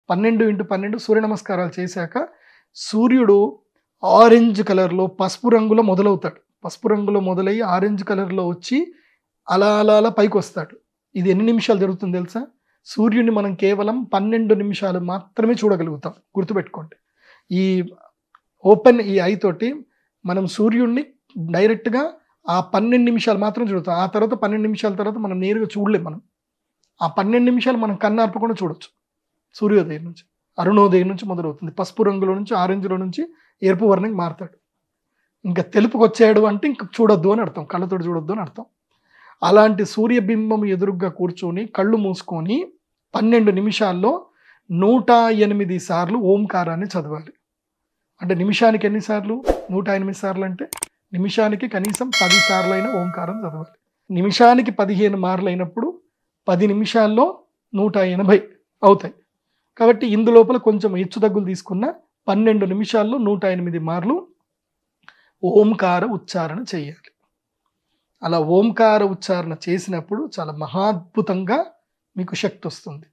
12x12 సూర్య నమస్కారాలు చేశాక సూర్యుడు ఆరెంజ్ కలర్‌లో పసుపు రంగులో మొదలవుతాడు. పసుపు రంగులో మొదలయ్యి ఆరెంజ్ కలర్‌లో వచ్చి అలా అలా అలా పైకొస్తాడు. ఇది ఎన్ని నిమిషాలు జరుగుతుందో తెలుసా? సూర్యుడిని మనం కేవలం 12 నిమిషాలు మాత్రమే చూడగలుగుతాం. గుర్తుపెట్టుకోండి. ఈ ఈ ఐ తోటి మనం సూర్యుడిని డైరెక్ట్‌గా ఆ 12 నిమిషాలు మాత్రం చూడతాం. ఆ తర్వాత 12 నిమిషాల తర్వాత మనం నేరుగా చూడలేం మనం. ఆ 12 నిమిషాలు మనం కన్నార్పకుండా చూడొచ్చు. సూర్యోదయం నుంచి. అరుణోదయం నుంచి మొదలవుతుంది. పసుపు రంగులో నుంచి ఆరెంజ్‌లో నుంచి ఎరుపు వర్ణంకి మారతాడు. ఇంకా తెలుపుకొచ్చాడు అంటే ఇంక చూడొద్దు అని అర్థం. కళ్ళతోటి చూడొద్దు అని అర్థం. అలాంటి సూర్యబింబం ఎదురుగ్గా కూర్చొని కళ్ళు మూసుకొని 12 నిమిషాల్లో 108 సార్లు ఓంకారాన్ని చదవాలి. అంటే నిమిషానికి ఎన్ని సార్లు? 108 సార్లు అంటే నిమిషానికి కనీసం 10 సార్లైనా ఓంకారం చదవాలి. నిమిషానికి 15 మార్లైనప్పుడు 10 నిమిషాల్లో 180 అవుతాయి. కాబట్టి ఇందులోపల కొంచెం హెచ్చుతగ్గులు తీసుకున్న 12 నిమిషాల్లో 108 మార్లు ఓంకార ఉచ్చారణ చేయాలి. అలా ఓంకార ఉచ్చారణ చేసినప్పుడు చాలా మహాద్భుతంగా మీకు శక్తొస్తుంది.